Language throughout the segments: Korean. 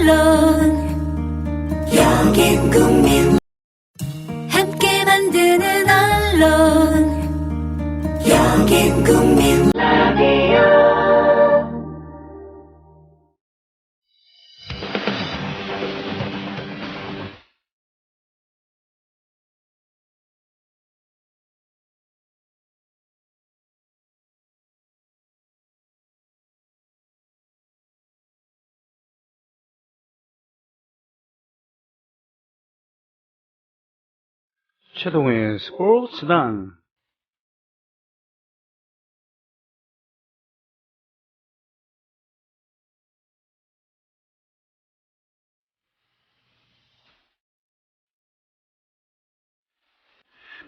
언론 여긴 국민 함께 만드는 언론 여긴 국민 라디오. 최동호의 스포츠단.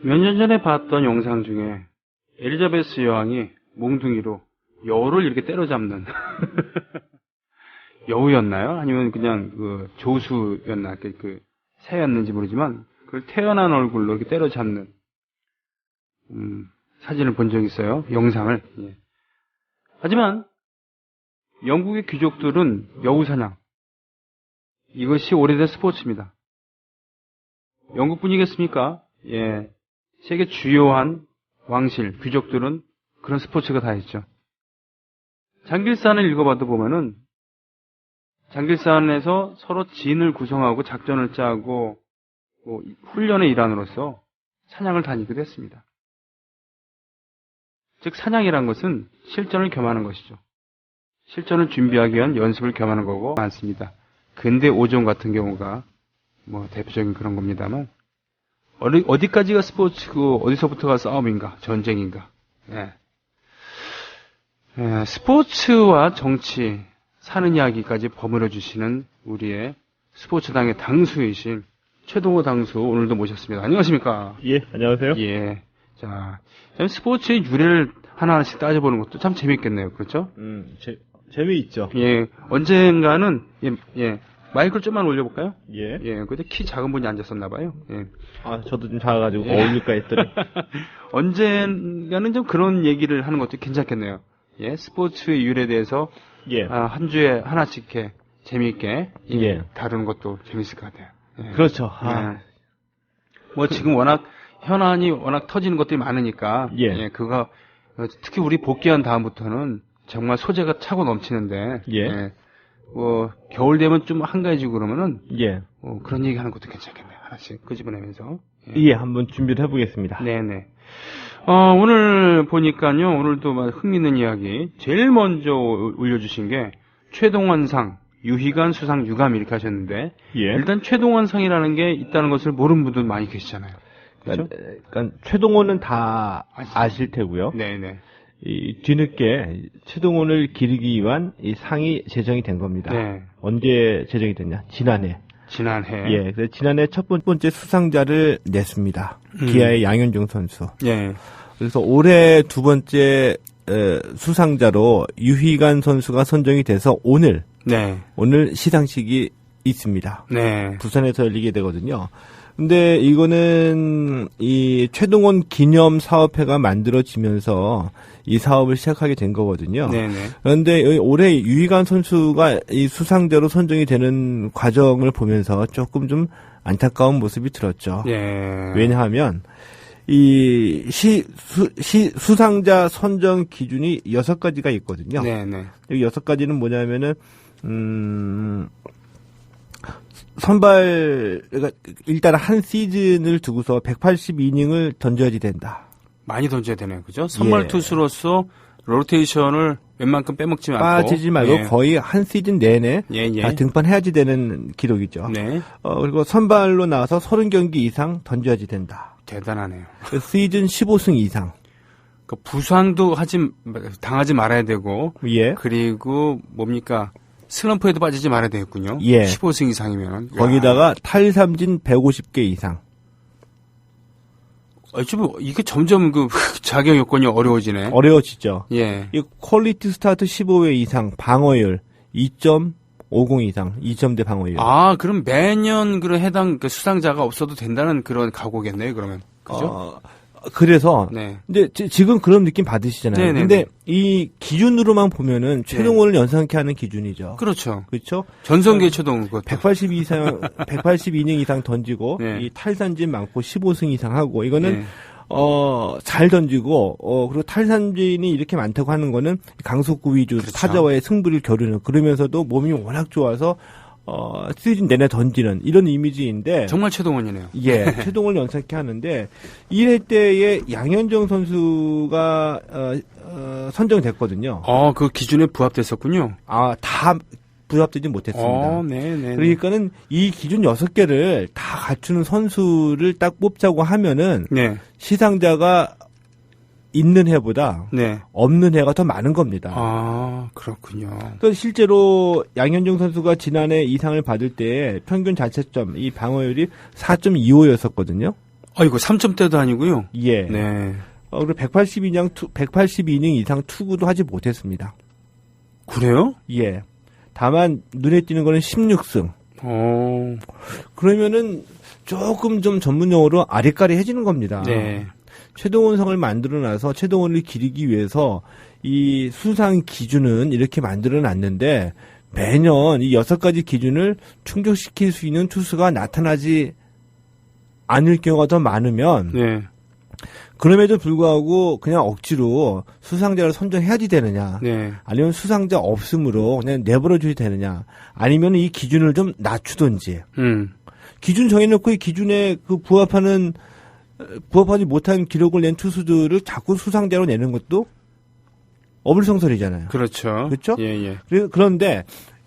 몇 년 전에 봤던 영상 중에 엘리자베스 여왕이 몽둥이로 여우를 이렇게 때려잡는 여우였나요? 아니면 그냥 그 조수였나? 그 새였는지 모르지만 그걸 태어난 얼굴로 이렇게 때려잡는 사진을 본 적이 있어요. 영상을. 예. 하지만 영국의 귀족들은 여우 사냥, 이것이 오래된 스포츠입니다. 영국뿐이겠습니까? 예. 세계 주요한 왕실, 귀족들은 그런 스포츠가 다 있죠. 장길산을 읽어봐도 보면은 장길산에서 서로 진을 구성하고 작전을 짜고 훈련의 일환으로서 사냥을 다니기도 했습니다. 즉 사냥이란 것은 실전을 겸하는 것이죠. 실전을 준비하기 위한 연습을 겸하는 거고 많습니다. 근대 오종 같은 경우가 대표적인 그런 겁니다만 어디까지가 스포츠고 어디서부터가 싸움인가 전쟁인가. 예. 예, 스포츠와 정치 사는 이야기까지 버무려 주시는 우리의 스포츠당의 당수이신 최동호 당수 오늘도 모셨습니다. 안녕하십니까? 예, 안녕하세요. 예. 자, 스포츠의 유래를 하나하나씩 따져보는 것도 참 재밌겠네요. 그렇죠? 재미있죠. 예. 언젠가는 예. 마이크를 좀만 올려볼까요? 예. 예. 근데 키 작은 분이 앉았었나봐요. 예. 아, 저도 좀 작아가지고 예. 어울릴까 했더니. 언젠가는 좀 그런 얘기를 하는 것도 괜찮겠네요. 예. 스포츠의 유래에 대해서 예. 한 주에 하나씩 이렇게 재미있게 예. 다루는 것도 재밌을 것 같아요. 예. 그렇죠. 지금 현안이 워낙 터지는 것들이 많으니까. 예. 그거, 특히 우리 복귀한 다음부터는 정말 소재가 차고 넘치는데. 예. 겨울 되면 좀 한가해지고 그러면은. 예. 그런 얘기 하는 것도 괜찮겠네요. 하나씩 끄집어내면서. 예, 한번 준비를 해보겠습니다. 네네. 오늘 보니까요, 오늘도 흥미있는 이야기. 제일 먼저 올려주신 게 최동원상, 유희관 수상 유감 이렇게 하셨는데. 예. 일단 최동원상이라는 게 있다는 것을 모르는 분들 많이 계시잖아요. 그렇죠? 그러니까 최동원은 다 아실 테고요. 네네. 이 뒤늦게 최동원을 기리기 위한 이 상이 제정이 된 겁니다. 네. 언제 제정이 됐냐? 지난해. 예, 그래서 지난해 첫 번째 수상자를 냈습니다. 기아의 양현종 선수. 예. 그래서 올해 두 번째 수상자로 유희관 선수가 선정이 돼서 오늘 시상식이 있습니다. 네. 부산에서 열리게 되거든요. 근데 이거는 이 최동원 기념 사업회가 만들어지면서 이 사업을 시작하게 된 거거든요. 네네. 그런데 올해 유희관 선수가 이 수상자로 선정이 되는 과정을 보면서 조금 좀 안타까운 모습이 들었죠. 예. 왜냐하면 이 수상자 선정 기준이 6가지가 있거든요. 네네. 이 6가지는 뭐냐면은 선발, 그러니까 일단 한 시즌을 두고서 180이닝을 던져야지 된다. 많이 던져야 되네요. 그죠? 선발 투수로서 로테이션을 웬만큼 빼먹지 않고. 빠지지 말고 거의 한 시즌 내내 다 등판해야지 되는 기록이죠. 네. 그리고 선발로 나와서 30경기 이상 던져야지 된다. 대단하네요. 시즌 15승 이상. 그 부상도 당하지 말아야 되고. 예. 그리고 뭡니까? 슬럼프에도 빠지지 말아야 되겠군요. 예. 15승 이상이면. 거기다가 탈삼진 150개 이상. 이게 점점 자격 요건이 어려워지네. 어려워지죠. 예. 이 퀄리티 스타트 15회 이상, 방어율 2.50 이상, 2점대 방어율. 그럼 매년 해당 수상자가 없어도 된다는 그런 각오겠네요, 그러면. 그죠? 그래서 네. 근데 지금 그런 느낌 받으시잖아요. 네네네. 근데 이 기준으로만 보면은 최동원을 연상케 하는 기준이죠. 그렇죠. 그렇죠? 전성기 최동원 그것도. 182이닝 이상 던지고 네. 이 탈삼진 많고 15승 이상 하고 이거는 네. 잘 던지고 그리고 탈삼진이 이렇게 많다고 하는 거는 강속구 위주 그렇죠. 타자와의 승부를 겨루는 그러면서도 몸이 워낙 좋아서 시즌 내내 던지는 이런 이미지인데 정말 최동원이네요. 예, 최동을 연상케 하는데 1회 때에 양현종 선수가 선정됐거든요. 그 기준에 부합됐었군요. 다 부합되지 못했습니다. 네네. 그러니까는 이 기준 6개를 다 갖추는 선수를 딱 뽑자고 하면은 네. 시상자가 있는 해보다 네. 없는 해가 더 많은 겁니다. 그렇군요. 그러니까 실제로 양현종 선수가 지난해 이상을 받을 때 평균 자책점, 이 방어율이 4.25였었거든요. 이거 3점대도 아니고요. 예. 네. 그리고 182이닝 이상 투구도 하지 못했습니다. 그래요? 예. 다만 눈에 띄는 거는 16승. 그러면은 조금 좀 전문용어로 아리까리해지는 겁니다. 네. 최동원상을 만들어놔서 최동원을 기리기 위해서 이 수상 기준은 이렇게 만들어놨는데 매년 이 6가지 기준을 충족시킬 수 있는 투수가 나타나지 않을 경우가 더 많으면 네. 그럼에도 불구하고 그냥 억지로 수상자를 선정해야지 되느냐 네. 아니면 수상자 없음으로 그냥 내버려줘야 되느냐 아니면 이 기준을 좀 낮추든지 기준 정해놓고 이 기준에 그 부합하지 못한 기록을 낸 투수들을 자꾸 수상자로 내는 것도 어불성설이잖아요. 그렇죠. 그렇죠? 예. 그런데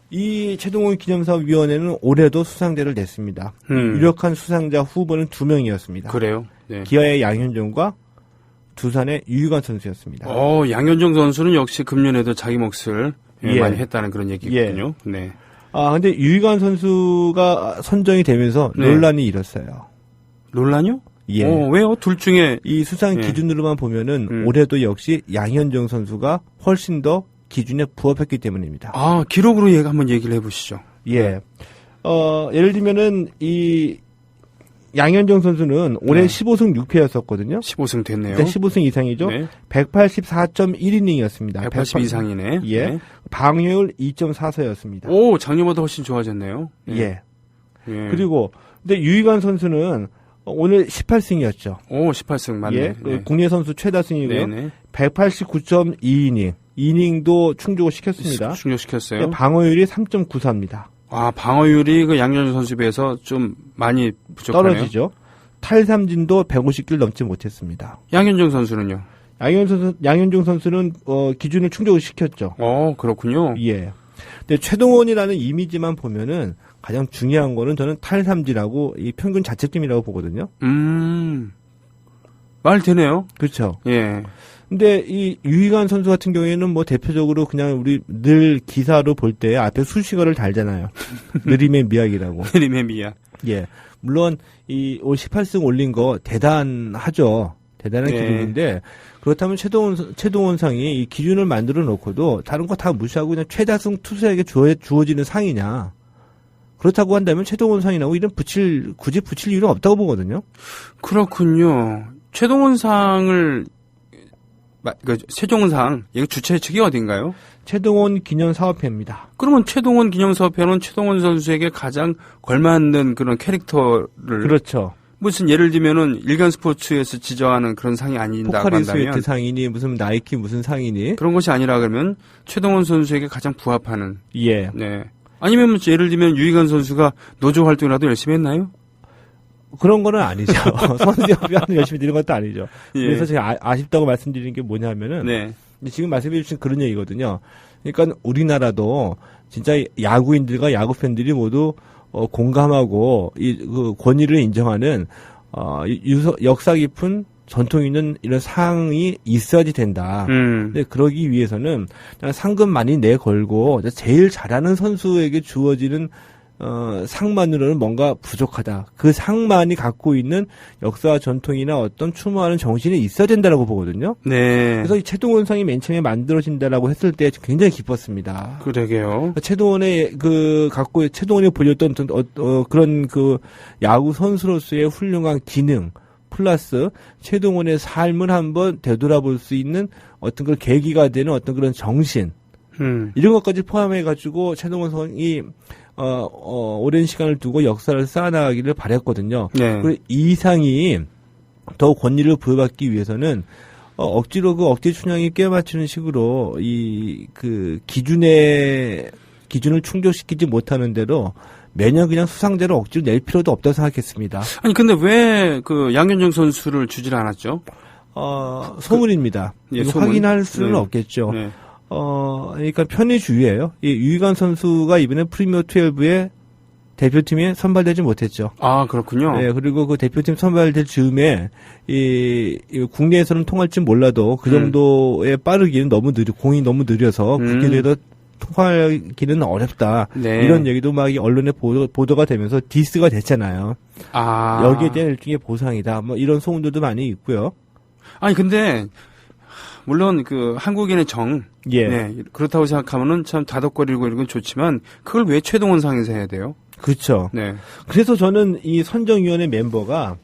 이 최동원 기념사업위원회는 올해도 수상자를 냈습니다. 유력한 수상자 후보는 2명이었습니다. 그래요? 네. 기아의 양현종과 두산의 유희관 선수였습니다. 양현종 선수는 역시 금년에도 자기 몫을 예. 많이 했다는 그런 얘기거든요. 예. 네. 근데 유희관 선수가 선정이 되면서 네. 논란이 일었어요. 논란이요? 예. 왜요? 둘 중에 이 수상 예. 기준으로만 보면은 올해도 역시 양현종 선수가 훨씬 더 기준에 부합했기 때문입니다. 기록으로 한번 얘기를 해보시죠. 예. 예를 들면은 이 양현종 선수는 올해 네. 15승 6패였었거든요. 15승 됐네요. 그러니까 15승 이상이죠. 네. 184.1이닝이었습니다. 180 이상이네. 예. 네. 방어율 2.44였습니다. 작년보다 훨씬 좋아졌네요. 예. 예. 그리고 근데 유희관 선수는 오늘 18승이었죠. 18승 맞네. 예. 국내 선수 최다승이고요. 네네. 189.2이닝. 이닝도 충족을 시켰습니다. 충족시켰어요. 방어율이 3.94입니다. 방어율이 그 양현종 선수에 비해서 좀 많이 부족하네요. 떨어지죠. 탈삼진도 150개를 넘지 못했습니다. 양현종 선수는요? 양현종 선수는 기준을 충족을 시켰죠. 그렇군요. 예. 근데 최동원이라는 이미지만 보면은 가장 중요한 거는 저는 탈삼진하고 이 평균 자책점이라고 보거든요. 말 되네요. 그렇죠. 예. 근데 이 유희관 선수 같은 경우에는 뭐 대표적으로 그냥 우리 늘 기사로 볼 때 앞에 수식어를 달잖아요. 느림의 미학이라고. 느림의 미학. 예. 물론 이 올 18승 올린 거 대단하죠. 대단한 네. 기록인데 그렇다면 최동원 상이 이 기준을 만들어 놓고도 다른 거 다 무시하고 그냥 최다승 투수에게 주어지는 상이냐. 그렇다고 한다면 최동원 상이라고 이런 굳이 붙일 이유는 없다고 보거든요. 그렇군요. 최동원상을 최동원상 이거 주최 측이 어딘가요? 최동원 기념사업회입니다. 그러면 최동원 기념사업회는 최동원 선수에게 가장 걸맞는 그런 캐릭터를 그렇죠. 무슨 예를 들면은 일간 스포츠에서 지정하는 그런 상이 아닌다고 포카리 한다면 스웨트 상이니 무슨 나이키 무슨 상이니 그런 것이 아니라 그러면 최동원 선수에게 가장 부합하는 예. 네. 아니면 예를 들면 유희관 선수가 노조 활동이라도 열심히 했나요? 그런 거는 아니죠. 선수협회는 열심히 드리는 것도 아니죠. 예. 그래서 제가 아쉽다고 말씀드리는 게 뭐냐면은 네. 지금 말씀해 주신 그런 얘기거든요. 그러니까 우리나라도 진짜 야구인들과 야구 팬들이 모두 공감하고 그 권위를 인정하는 역사 깊은 전통 있는 이런 상이 있어야지 된다. 근데 그러기 위해서는 상금 많이 내걸고 제일 잘하는 선수에게 주어지는 상만으로는 뭔가 부족하다. 그 상만이 갖고 있는 역사와 전통이나 어떤 추모하는 정신이 있어야 된다라고 보거든요. 네. 그래서 이 최동원 상이 맨 처음에 만들어진다라고 했을 때 굉장히 기뻤습니다. 그러게요. 최동원의 최동원이 보였던 그런 그 야구 선수로서의 훌륭한 기능, 플러스 최동원의 삶을 한번 되돌아볼 수 있는 어떤 그 계기가 되는 어떤 그런 정신 이런 것까지 포함해가지고 최동원 성이 오랜 시간을 두고 역사를 쌓아나가기를 바랬거든요. 네. 그리고 이 상이 더 권위를 부여받기 위해서는 억지로 그 억제 춘향이 꿰맞추는 식으로 이 그 기준을 충족시키지 못하는 대로 매년 그냥 수상자를 억지로 낼 필요도 없다고 생각했습니다. 아니 근데 왜 그 양현종 선수를 주질 않았죠? 소문입니다. 예, 이거 소문. 확인할 수는 네. 없겠죠. 네. 그러니까 편의주의예요. 이 유희관 선수가 이번에 프리미어 12에 대표팀에 선발되지 못했죠. 아 그렇군요. 네, 그리고 그 대표팀 선발될 즈음에 이 국내에서는 통할지 몰라도 그 정도의 빠르기는 너무 공이 너무 느려서 국내에도 통할기는 어렵다. 네. 이런 얘기도 막 언론에 보도가 되면서 디스가 됐잖아요. 아 여기에 대한 일종의 보상이다. 뭐 이런 소문들도 많이 있고요. 아니 근데 물론 그 한국인의 정, 예. 네, 그렇다고 생각하면은 참 다독거리고 이런 건 좋지만 그걸 왜 최동원 상에서 해야 돼요? 그렇죠. 네. 그래서 저는 이 선정위원회 멤버가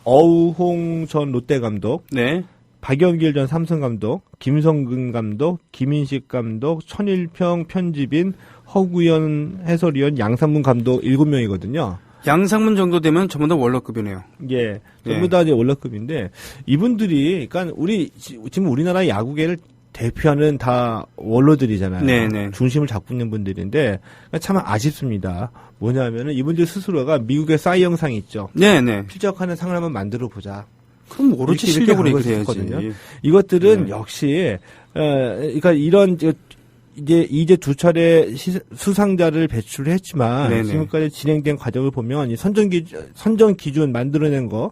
어우홍 전 롯데 감독, 네. 박영길 전 삼성 감독, 김성근 감독, 김인식 감독, 천일평 편집인, 허구현 해설위원, 양상문 감독 7명이거든요. 양상문 정도 되면 전부 다 월러급이네요. 예. 전부 다 이제 월러급인데 이분들이 그러니까 지금 우리나라 야구계를 대표하는 다 원로들이잖아요. 네네. 중심을 잡고 있는 분들인데 참 아쉽습니다. 뭐냐면은 이분들 스스로가 미국의 싸이 영상이 있죠. 네네. 필적하는 상을 한번 만들어 보자. 그럼 오로지 이렇게 실력으로 가고 이겨야지. 있었거든요. 이것들은 네. 역시 그러니까 이런 이제 두 차례 수상자를 배출을 했지만 네네. 지금까지 진행된 과정을 보면 이 선정 기준 만들어낸 거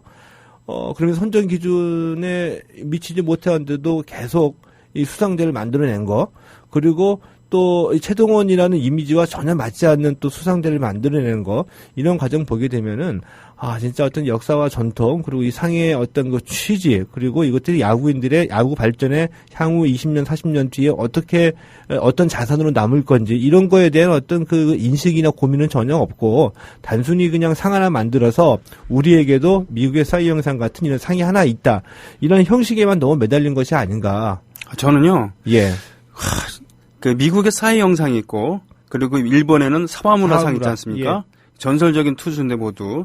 그러면 선정 기준에 미치지 못했는데도 계속 이 수상자를 만들어낸 거 그리고 또 이 최동원이라는 이미지와 전혀 맞지 않는 또 수상자를 만들어내는 거 이런 과정 보게 되면은 진짜 어떤 역사와 전통 그리고 이 상의 어떤 그 취지 그리고 이것들이 야구인들의 야구 발전에 향후 20년 40년 뒤에 어떤 자산으로 남을 건지 이런 거에 대한 어떤 그 인식이나 고민은 전혀 없고 단순히 그냥 상 하나 만들어서 우리에게도 미국의 싸이 영상 같은 이런 상이 하나 있다 이런 형식에만 너무 매달린 것이 아닌가. 저는요. 예. 그 미국의 사회 영상이 있고 그리고 일본에는 사와무라상 있지 않습니까? 예. 전설적인 투수인데 모두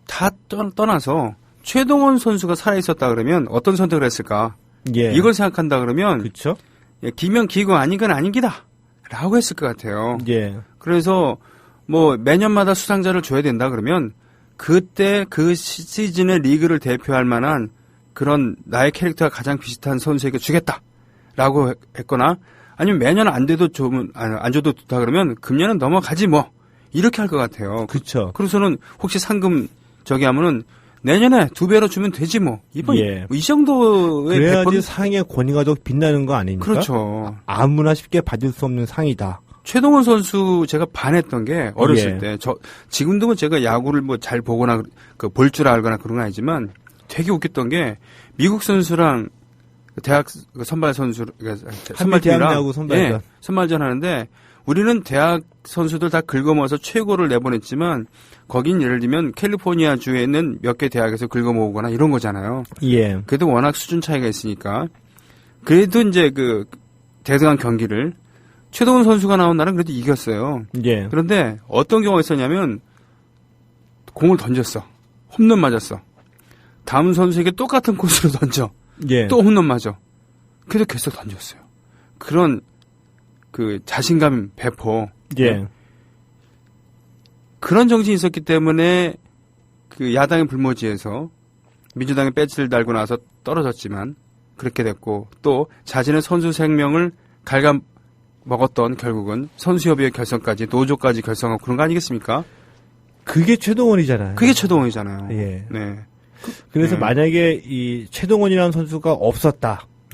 다 떠나서 최동원 선수가 살아있었다 그러면 어떤 선택을 했을까? 예. 이걸 생각한다 그러면 그렇죠? 기면 기고 아니건 아닌기다 라고 했을 것 같아요. 예. 그래서 뭐 매년마다 수상자를 줘야 된다 그러면 그때 그 시즌의 리그를 대표할 만한 그런 나의 캐릭터가 가장 비슷한 선수에게 주겠다라고 했거나 아니면 매년 안 돼도 안 줘도 좋다 그러면 금년은 넘어가지 뭐 이렇게 할 것 같아요. 그렇죠. 그래서는 혹시 상금 저기 하면은 내년에 2배로 주면 되지 뭐 이번 예. 이 정도의 그래야지 배포는 상의 권위가 더 빛나는 거 아닙니까? 그렇죠. 아무나 쉽게 받을 수 없는 상이다. 최동원 선수 제가 반했던 게 어렸을 예. 때 지금도 뭐 제가 야구를 뭐 잘 보거나 볼 줄 알거나 그런 건 아니지만 되게 웃겼던 게 미국 선수랑 대학 선발 선수 한미 대학 야구 선발전. 예, 선발전 하는데 우리는 대학 선수들 다 긁어모아서 최고를 내보냈지만 거긴 예를 들면 캘리포니아 주에 있는 몇 개 대학에서 긁어모으거나 이런 거잖아요. 예. 그래도 워낙 수준 차이가 있으니까 그래도 이제 그 대등한 경기를 최동원 선수가 나온 날은 그래도 이겼어요. 예. 그런데 어떤 경우가 있었냐면 공을 던졌어. 홈런 맞았어. 다음 선수에게 똑같은 코스로 던져. 예. 또 홈런 맞아. 그래도 계속 던졌어요. 그런 그 자신감 배포. 예. 그런 정신이 있었기 때문에 그 야당의 불모지에서 민주당의 배지를 달고 나서 떨어졌지만 그렇게 됐고 또 자신의 선수 생명을 갉아먹었던 결국은 선수협의회 결성까지 노조까지 결성하고 그런 거 아니겠습니까? 그게 최동원이잖아요. 그게 최동원이잖아요. 예. 네. 그래서 네. 만약에 이 최동원이라는 선수가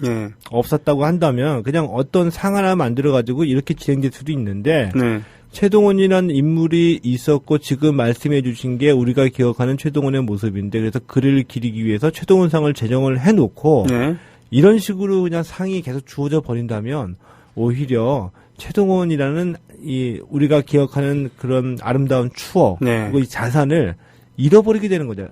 예. 없었다고 한다면 그냥 어떤 상 하나 만들어 가지고 이렇게 진행될 수도 있는데 네. 최동원이라는 인물이 있었고 지금 말씀해 주신 게 우리가 기억하는 최동원의 모습인데 그래서 그를 기리기 위해서 최동원상을 제정을 해놓고 네. 이런 식으로 그냥 상이 계속 주어져 버린다면 오히려 최동원이라는 이 우리가 기억하는 그런 아름다운 추억 네. 그리고 이 자산을 잃어버리게 되는 거죠.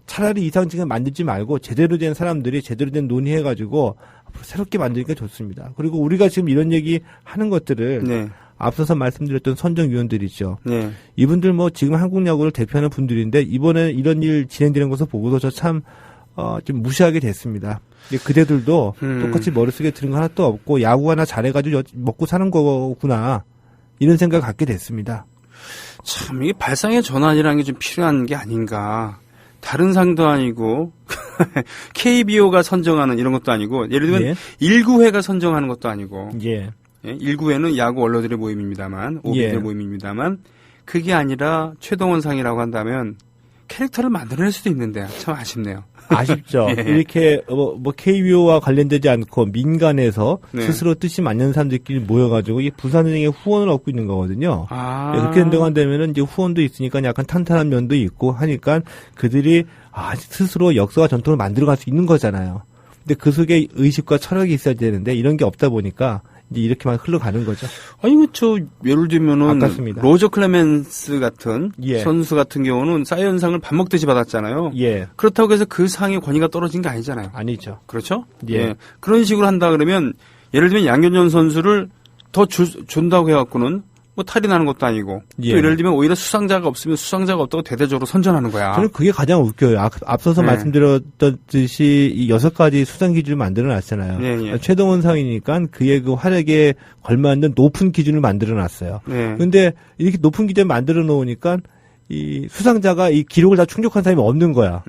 차라리 이상징을 만들지 말고 제대로 된 사람들이 제대로 된 논의해가지고 앞으로 새롭게 만드니까 좋습니다. 그리고 우리가 지금 이런 얘기 하는 것들을 네. 앞서서 말씀드렸던 선정위원들이죠. 네. 이분들 뭐 지금 한국 야구를 대표하는 분들인데 이번에 이런 일 진행되는 것을 보고서 저 참 좀 무시하게 됐습니다. 근데 그대들도 똑같이 머릿속에 드는 거 하나도 없고 야구 하나 잘해가지고 먹고 사는 거구나 이런 생각을 갖게 됐습니다. 참 이게 발상의 전환이라는 게 좀 필요한 게 아닌가. 다른 상도 아니고 KBO가 선정하는 이런 것도 아니고 예를 들면 예. 1구회가 선정하는 것도 아니고 예. 1구회는 야구 언론들의 모임입니다만 오비들의 예. 모임입니다만 그게 아니라 최동원상이라고 한다면 캐릭터를 만들어낼 수도 있는데 참 아쉽네요. 아쉽죠. 예. 이렇게 뭐 KBO와 관련되지 않고 민간에서 네. 스스로 뜻이 맞는 사람들끼리 모여가지고 이 부산은행의 후원을 얻고 있는 거거든요. 아. 예, 그렇게 된다고 한다면은 이제 후원도 있으니까 약간 탄탄한 면도 있고 하니까 그들이 스스로 역사와 전통을 만들어갈 수 있는 거잖아요. 근데 그 속에 의식과 철학이 있어야 되는데 이런 게 없다 보니까 이제 이렇게만 흘러가는 거죠. 아니, 저, 예를 들면은, 아깝습니다. 로저 클레멘스 같은 예. 선수 같은 경우는 사이언상을 밥 먹듯이 받았잖아요. 예, 그렇다고 해서 그 상의 권위가 떨어진 게 아니잖아요. 아니죠. 그렇죠? 예. 그런 식으로 한다 그러면, 예를 들면 양현종 선수를 더 준다고 해갖고는 뭐 탈이 나는 것도 아니고, 예. 또 예를 들면 오히려 수상자가 없으면 수상자가 없다고 대대적으로 선전하는 거야. 저는 그게 가장 웃겨요. 앞서서 네. 말씀드렸듯이 이 6가지 수상 기준을 만들어 놨잖아요. 예, 예. 최동원 상이니까 그의 그 활약에 걸맞는 높은 기준을 만들어 놨어요. 네. 근데 이렇게 높은 기준을 만들어 놓으니까 이 수상자가 이 기록을 다 충족한 사람이 없는 거야.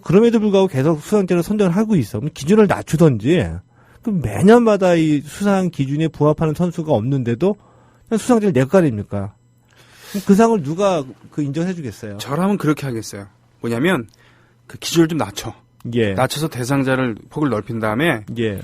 그럼에도 불구하고 계속 수상자를 선정을 하고 있어. 그럼 기준을 낮추던지. 그럼 매년마다 이 수상 기준에 부합하는 선수가 없는데도 그냥 수상자를 내 거아닙니까? 그 상을 누가 인정해 주겠어요? 저라면 그렇게 하겠어요. 뭐냐면, 그 기준을 좀 낮춰. 예. 낮춰서 대상자를 폭을 넓힌 다음에, 예.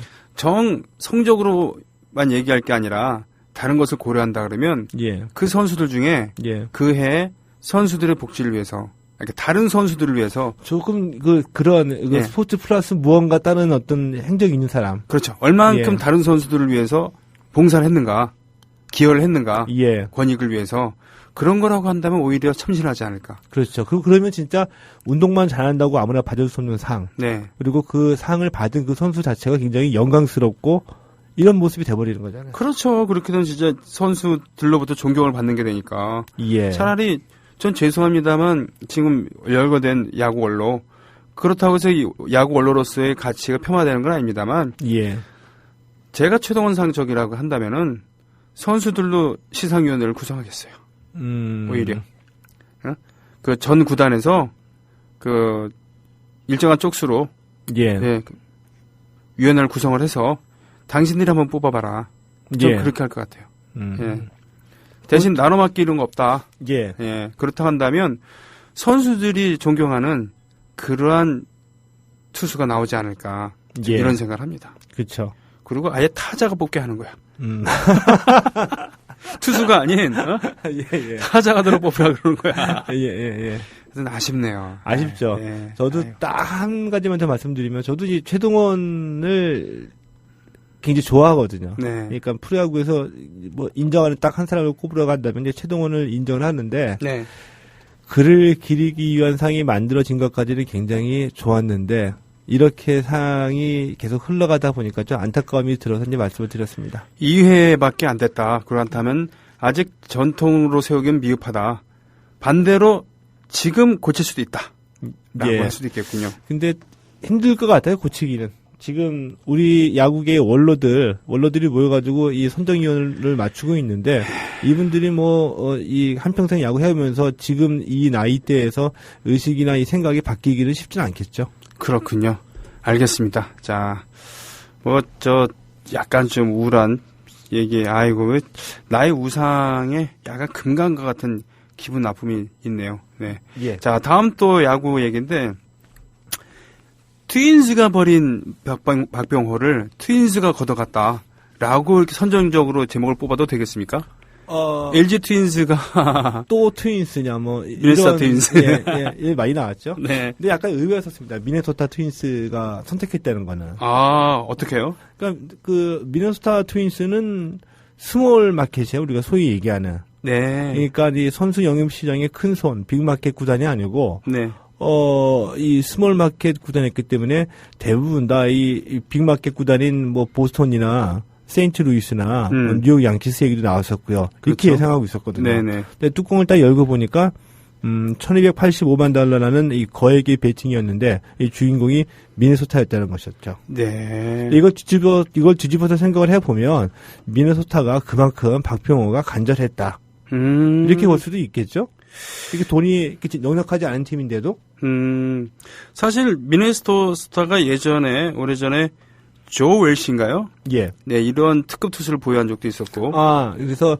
성적으로만 얘기할 게 아니라 다른 것을 고려한다 그러면 예. 그 선수들 중에 예. 그 해 선수들의 복지를 위해서 그러니까 다른 선수들을 위해서 조금 그런 예. 스포츠 플러스 무언가 따는 어떤 행적이 있는 사람. 그렇죠. 얼만큼 예. 다른 선수들을 위해서 봉사를 했는가, 기여를 했는가, 예. 권익을 위해서 그런 거라고 한다면 오히려 참신하지 않을까. 그렇죠. 그러면 진짜 운동만 잘한다고 아무나 받을 수 없는 상. 네. 그리고 그 상을 받은 그 선수 자체가 굉장히 영광스럽고 이런 모습이 돼버리는 거잖아요. 그렇죠. 그렇게 되면 진짜 선수들로부터 존경을 받는 게 되니까. 예. 차라리 전 죄송합니다만 지금 열거된 야구 원로 그렇다고 해서 이 야구 원로로서의 가치가 폄하되는 건 아닙니다만 예. 제가 최동원 상적이라고 한다면은 선수들로 시상위원회를 구성하겠어요. 오히려 그 전 구단에서 그 일정한 쪽수로 예. 위원회를 구성을 해서 당신들이 한번 뽑아봐라. 좀 예. 그렇게 할 것 같아요. 예. 대신 나눠맞기 이런 거 없다. 예. 예. 그렇다고 한다면 선수들이 존경하는 그러한 투수가 나오지 않을까. 예. 이런 생각을 합니다. 그렇죠. 그리고 아예 타자가 뽑게 하는 거야. 투수가 아닌 예, 예. 타자가 들어 뽑으라 그러는 거야. 예, 예, 예. 그래서 아쉽네요. 아쉽죠. 예. 저도 아유. 딱 한 가지만 더 말씀드리면 저도 이 최동원을 굉장히 좋아하거든요. 네. 그러니까 프로야구에서 뭐 인정하는 딱 한 사람을 꼽으러 간다면 이제 최동원을 인정을 하는데 네. 그를 기리기 위한 상이 만들어진 것까지는 굉장히 좋았는데 이렇게 상이 계속 흘러가다 보니까 좀 안타까움이 들어서 이제 말씀을 드렸습니다. 2회밖에 안 됐다. 그렇다면 아직 전통으로 세우기엔 미흡하다. 반대로 지금 고칠 수도 있다. 라고 예. 할 수도 있겠군요. 근데 힘들 것 같아요, 고치기는. 지금 우리 야구계의 원로들이 모여가지고 이 선정위원을 맞추고 있는데 이분들이 이 한평생 야구 해오면서 지금 이 나이대에서 의식이나 이 생각이 바뀌기는 쉽지는 않겠죠. 그렇군요. 알겠습니다. 자, 약간 좀 우울한 얘기, 왜 나의 우상에 약간 금간과 같은 기분 나쁨이 있네요. 네. 예. 자, 다음 또 야구 얘기인데, 트윈스가 버린 박병호를 트윈스가 걷어갔다. 라고 이렇게 선정적으로 제목을 뽑아도 되겠습니까? LG 트윈스가 또 트윈스냐, 미네소타 트윈스. 예, 많이 나왔죠. 네. 근데 약간 의외였었습니다. 미네소타 트윈스가 선택했다는 거는. 어떻게요? 그러니까 그 미네소타 트윈스는 스몰 마켓이에요. 우리가 소위 얘기하는. 네. 그러니까 이 선수 영입 시장의 큰 손, 빅마켓 구단이 아니고 네. 이 스몰 마켓 구단이었기 때문에 대부분 다 이 빅마켓 구단인 뭐 보스턴이나 세인트루이스나 뭐 뉴욕 양키스 얘기도 나왔었고요. 이렇게 그렇죠. 예상하고 있었거든요. 네네. 근데 뚜껑을 딱 열고 보니까 1285만 달러라는 이 거액의 베팅이었는데 이 주인공이 미네소타였다는 것이었죠. 네. 이걸 뒤집어서 생각을 해보면 미네소타가 그만큼 박병호가 간절했다. 이렇게 볼 수도 있겠죠. 이게 돈이 이렇게 넉넉하지 않은 팀인데도. 사실 미네소타가 오래전에 조 웰시인가요? 예. 네, 이런 특급 투수를 보유한 적도 있었고. 그래서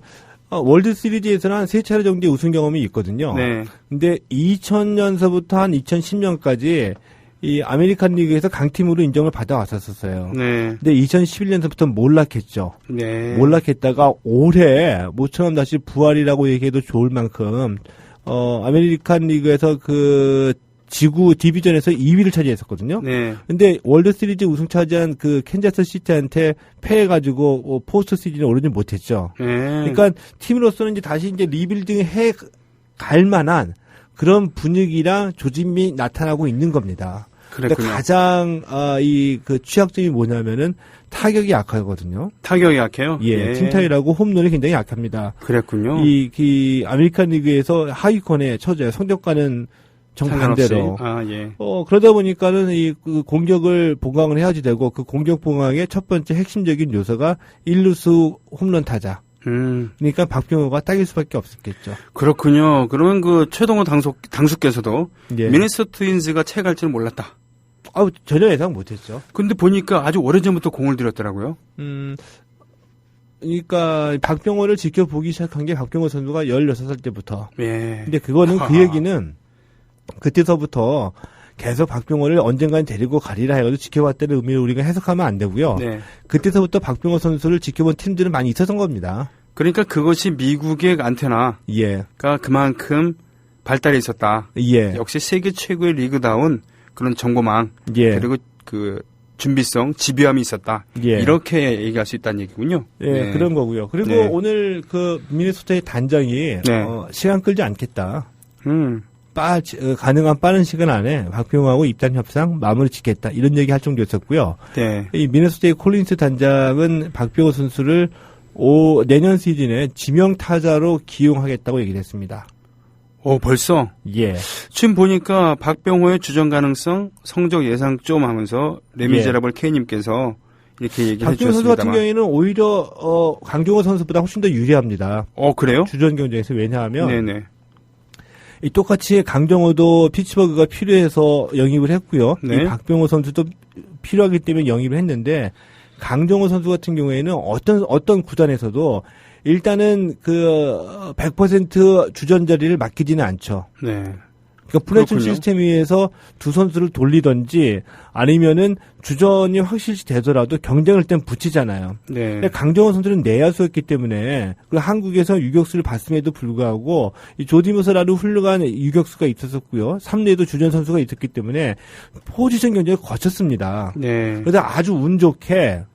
월드 시리즈에서는 한 3차례 정도의 우승 경험이 있거든요. 네. 근데 2000년서부터 한 2010년까지 이 아메리칸 리그에서 강팀으로 인정을 받아왔었어요. 네. 근데 2011년서부터 몰락했죠. 네. 몰락했다가 올해 모처럼 다시 부활이라고 얘기해도 좋을 만큼 아메리칸 리그에서 그 지구 디비전에서 2위를 차지했었거든요. 네. 근데 월드 시리즈 우승 차지한 그 캔자스 시티한테 패해가지고 포스트 시즌에 오르지 못했죠. 네. 그러니까 팀으로서는 이제 다시 이제 리빌딩 해 갈 만한 그런 분위기랑 조짐이 나타나고 있는 겁니다. 근데 그랬군요. 가장 그 취약점이 뭐냐면은 타격이 약하거든요. 타격이 약해요? 예, 네. 팀타율하고 홈런이 굉장히 약합니다. 그랬군요. 이 아메리칸 리그에서 하위권에 처져요. 성적과는 정반대로. 상관없이. 예. 그러다 보니까는 그 공격을 보강을 해야지 되고 그 공격 보강의 첫 번째 핵심적인 요소가 1루수 홈런 타자. 그러니까 박병호가 딱일 수밖에 없었겠죠. 그렇군요. 그러면 그 최동호 당수께서도 예. 미네소타 트윈즈가 채갈 줄 몰랐다. 전혀 예상 못했죠. 근데 보니까 아주 오래전부터 공을 들였더라고요. 그러니까 박병호를 지켜보기 시작한 게 박병호 선수가 16살 때부터. 예. 근데 그거는 그 얘기는 그때서부터 계속 박병호를 언젠간 데리고 가리라 해가지고 지켜봤다는 의미를 우리가 해석하면 안 되고요. 네. 그때서부터 박병호 선수를 지켜본 팀들은 많이 있었던 겁니다. 그러니까 그것이 미국의 안테나가 예. 그만큼 발달해 있었다. 예. 역시 세계 최고의 리그다운 그런 정보망 예. 그리고 그 준비성, 집요함이 있었다. 예. 이렇게 얘기할 수 있다는 얘기군요. 예, 네. 그런 거고요. 그리고 네. 오늘 그 미네소타의 단장이 네. 시간 끌지 않겠다. 음. 가능한 빠른 시간 안에 박병호하고 입단 협상 마무리 짓겠다. 이런 얘기 할 정도였었고요. 네. 이 미네소타의 콜린스 단장은 박병호 선수를 내년 시즌에 지명 타자로 기용하겠다고 얘기를 했습니다. 벌써? 예. 지금 보니까 박병호의 주전 가능성, 성적 예상 좀 하면서 레미제라블 K님께서 이렇게 얘기를 박병호 선수 해주셨습니다만. 같은 경우에는 오히려 강경호 선수보다 훨씬 더 유리합니다. 그래요? 주전 경쟁에서. 왜냐하면 네네. 이 똑같이 강정호도 피츠버그가 필요해서 영입을 했고요. 네. 이 박병호 선수도 필요하기 때문에 영입을 했는데 강정호 선수 같은 경우에는 어떤 구단에서도 일단은 그 100% 주전 자리를 맡기지는 않죠. 네. 그러니까 플래툰 그렇군요. 시스템 위에서 두 선수를 돌리든지 아니면은 주전이 확실시 되더라도 경쟁을 땐 붙이잖아요. 네. 근데 강정호 선수는 내야수였기 때문에 그 한국에서 유격수를 봤음에도 불구하고 이 조디모서라는 훌륭한 유격수가 있었었고요. 3루에도 주전 선수가 있었기 때문에 포지션 경쟁을 거쳤습니다. 네. 그래서 아주 운 좋게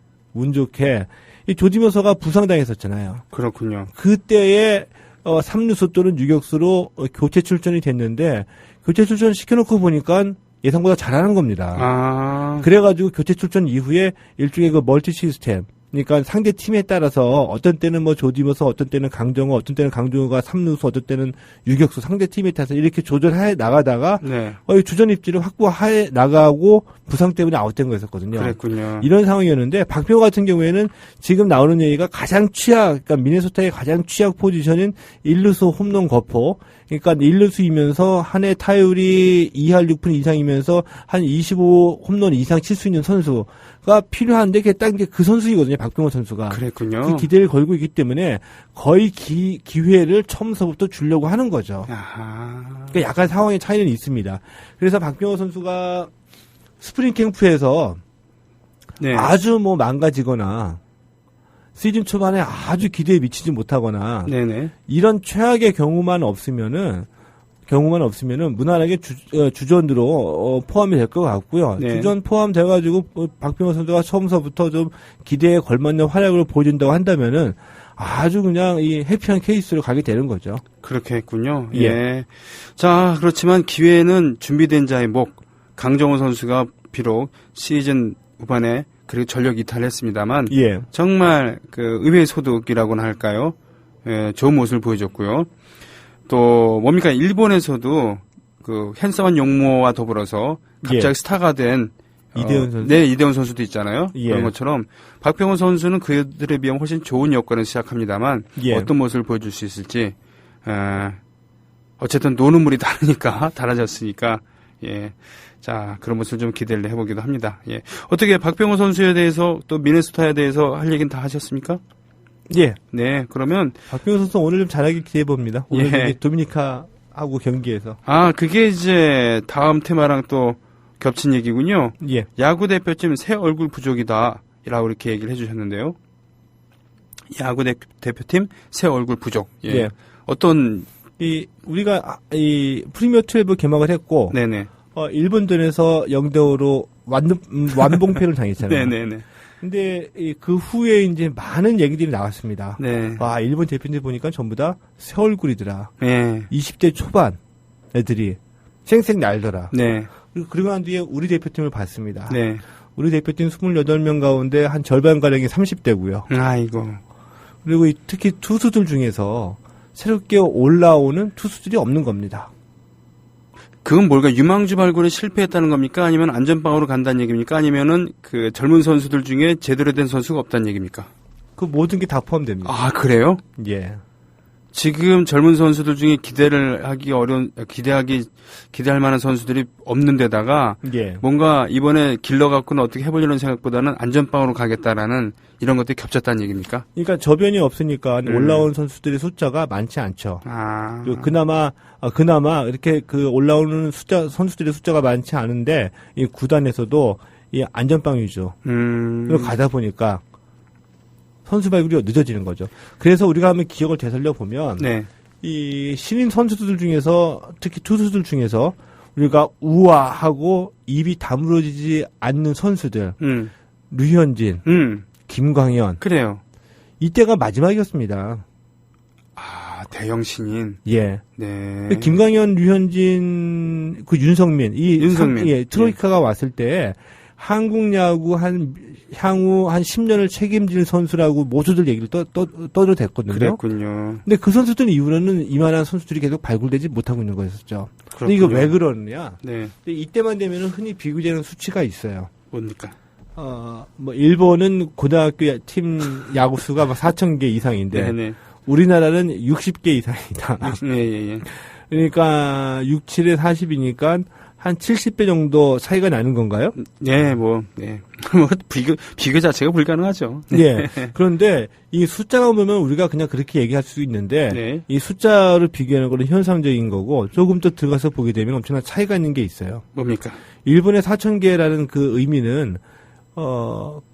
이 조디모서가 부상당했었잖아요. 그렇군요. 그때에 3루수 또는 유격수로 교체 출전이 됐는데 교체 출전 시켜놓고 보니까 예상보다 잘하는 겁니다. 그래가지고 교체 출전 이후에 일종의 그 멀티 시스템, 그러니까 상대 팀에 따라서 어떤 때는 뭐 조디모서, 어떤 때는 강정호, 어떤 때는 강정호가 3루수, 어떤 때는 유격수, 상대 팀에 따라서 이렇게 조절해 나가다가 네. 주전 입지를 확보해 나가고 부상 때문에 아웃된 거였었거든요. 그랬군요. 이런 상황이었는데 박병호 같은 경우에는 지금 나오는 얘기가 가장 그러니까 미네소타의 가장 취약 포지션인 1루수 홈런 거포. 그러니까 1루수이면서 한 해 타율이 2할 6푼 이상이면서 한 25 홈런 이상 칠 수 있는 선수가 필요한데 그게 딱 그 선수이거든요. 박병호 선수가. 그랬군요. 그 기대를 걸고 있기 때문에 거의 기회를 처음서부터 주려고 하는 거죠. 아하. 그러니까 약간 상황의 차이는 있습니다. 그래서 박병호 선수가 스프링 캠프에서 네. 아주 뭐 망가지거나 시즌 초반에 아주 기대에 미치지 못하거나 네네. 이런 최악의 경우만 없으면은 무난하게 주전으로 포함이 될 것 같고요. 네. 주전 포함돼가지고 박병호 선수가 처음서부터 좀 기대에 걸맞는 활약을 보여준다고 한다면은 아주 그냥 이 해피한 케이스로 가게 되는 거죠. 그렇게 했군요. 예. 예. 자, 그렇지만 기회는 준비된 자의 목. 강정호 선수가 비록 시즌 후반에 그리고 전력 이탈했습니다만 예. 정말 그 의외의 소득이라고나 할까요? 예, 좋은 모습을 보여줬고요. 또 뭡니까? 일본에서도 그 핸섬한 용모와 더불어서 갑자기 예. 스타가 된 이대훈 선수? 네, 이대훈 선수도 있잖아요. 예. 그런 것처럼 박병호 선수는 그들에 비하면 훨씬 좋은 여건을 시작합니다만 예. 어떤 모습을 보여줄 수 있을지 어쨌든 노는 물이 다르니까 달라졌으니까 예. 자, 그런 모습을 좀 기대를 해보기도 합니다. 예. 어떻게 박병호 선수에 대해서 또 미네소타에 대해서 할 얘기는 다 하셨습니까? 예. 네, 그러면 박병호 선수 오늘 좀 잘하길 기대해 봅니다. 오늘 예. 경기 도미니카하고 경기에서. 그게 이제 다음 테마랑 또 겹친 얘기군요. 예. 야구 대표팀 새 얼굴 부족이다. 라고 이렇게 얘기를 해주셨는데요. 야구 대표팀 새 얼굴 부족. 예. 예. 어떤, 우리가 이 프리미어 12 개막을 했고, 네네. 일본전에서 0대5로 완봉패를 당했잖아요. 네네네. 근데 그 후에 이제 많은 얘기들이 나왔습니다. 네. 와, 일본 대표님들 보니까 전부 다 새 얼굴이더라. 네. 20대 초반 애들이 쌩쌩 날더라. 네. 그리고 난 뒤에 우리 대표팀을 봤습니다. 네. 우리 대표팀 28명 가운데 한 절반가량이 30대고요. 아이고. 그리고 특히 투수들 중에서 새롭게 올라오는 투수들이 없는 겁니다. 그건 뭘까? 유망주 발굴에 실패했다는 겁니까? 아니면 안전빵으로 간다는 얘기입니까? 아니면은 그 젊은 선수들 중에 제대로 된 선수가 없다는 얘기입니까? 그 모든 게 다 포함됩니다. 아, 그래요? 예. 지금 젊은 선수들 중에 기대할 만한 선수들이 없는 데다가 예. 뭔가 이번에 길러 갖고는 어떻게 해보려는 생각보다는 안전빵으로 가겠다라는 이런 것들이 겹쳤다는 얘기입니까? 그러니까 저변이 없으니까 올라온 선수들의 숫자가 많지 않죠. 아. 그리고 그나마 이렇게 그 올라오는 선수들의 숫자가 많지 않은데 이 구단에서도 이 안전빵 위주. 그리고 가다 보니까 선수 발굴이 늦어지는 거죠. 그래서 우리가 한번 기억을 되살려 보면 네. 이 신인 선수들 중에서 특히 투수들 중에서 우리가 우아하고 입이 다물어지지 않는 선수들 류현진, 김광현 그래요. 이때가 마지막이었습니다. 아, 대형 신인. 예. 네. 김광현, 류현진, 그 윤성민 윤성민. 트로이카가 왔을 때 한국 야구 향후 한 10년을 책임질 선수라고 모두들 얘기를 떠도 됐거든요. 그랬군요. 근데 그 선수들 이후로는 이만한 선수들이 계속 발굴되지 못하고 있는 거였었죠. 근데 이거 왜 그러느냐? 네. 근데 이때만 되면은 흔히 비교되는 수치가 있어요. 뭡니까? 뭐 일본은 고등학교 팀 야구수가 막 4,000개 이상인데 네네. 우리나라는 60개 이상이다. 예. 그러니까 6, 7에 40이니까 한 70배 정도 차이가 나는 건가요? 네, 뭐 비교 자체가 불가능하죠. 예. 그런데 이 숫자가 보면 우리가 그냥 그렇게 얘기할 수 있는데 네. 이 숫자를 비교하는 거는 현상적인 거고 조금 더 들어가서 보게 되면 엄청난 차이가 있는 게 있어요. 뭡니까? 일본의 4,000개라는 그 의미는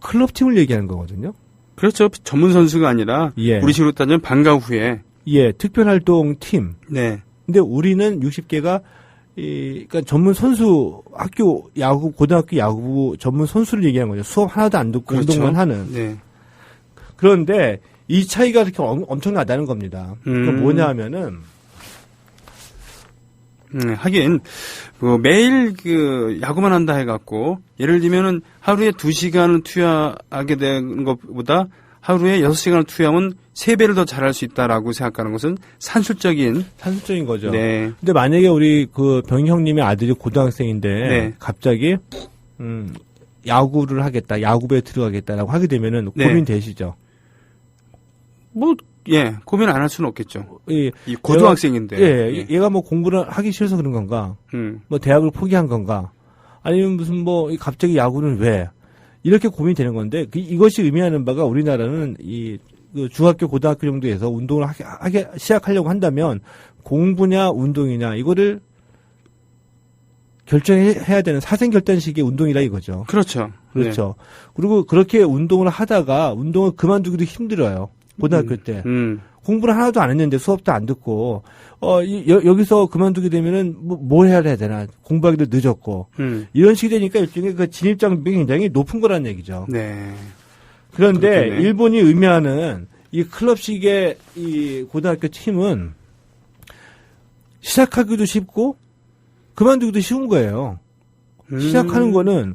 클럽팀을 얘기하는 거거든요. 그렇죠. 전문 선수가 아니라 예. 우리식으로 따지면 방과 후에. 예, 특별활동 팀. 네. 근데 우리는 60개가 그러니까 전문 선수 학교 야구 고등학교 야구 전문 선수를 얘기하는 거죠. 수업 하나도 안 듣고 그렇죠. 운동만 하는. 네. 그런데 이 차이가 그렇게 엄청나다는 겁니다. 그건 뭐냐 하면은 하긴 매일 그 야구만 한다 해갖고 예를 들면은 하루에 2시간을 투여하게 되는 것보다 하루에 6시간을 투여하면 3배를 더 잘할 수 있다라고 생각하는 것은 산술적인 거죠. 네. 근데 만약에 우리 그 병희 형님의 아들이 고등학생인데 네. 갑자기 야구를 하겠다, 야구부에 들어가겠다라고 하게 되면은 네. 고민되시죠. 고민 안 할 수는 없겠죠. 이 고등학생인데. 얘가 뭐 공부를 하기 싫어서 그런 건가? 뭐 대학을 포기한 건가? 아니면 무슨 뭐 갑자기 야구는 왜? 이렇게 고민이 되는 건데 이것이 의미하는 바가 우리나라는 그 중학교 고등학교 정도에서 운동을 하게 시작하려고 한다면 공부냐 운동이냐 이거를 결정해야 되는 사생결단식의 운동이라 이거죠. 그렇죠. 그렇죠. 그리고 그렇게 운동을 하다가 운동을 그만두기도 힘들어요. 고등학교 때. 공부를 하나도 안 했는데 수업도 안 듣고, 여기서 그만두게 되면은 뭘 해야 되나. 공부하기도 늦었고. 이런 식이 되니까 일종의 그 진입장벽이 굉장히 높은 거라는 얘기죠. 네. 그런데 그렇겠네. 일본이 의미하는 이 클럽식의 이 고등학교 팀은 시작하기도 쉽고 그만두기도 쉬운 거예요. 시작하는 거는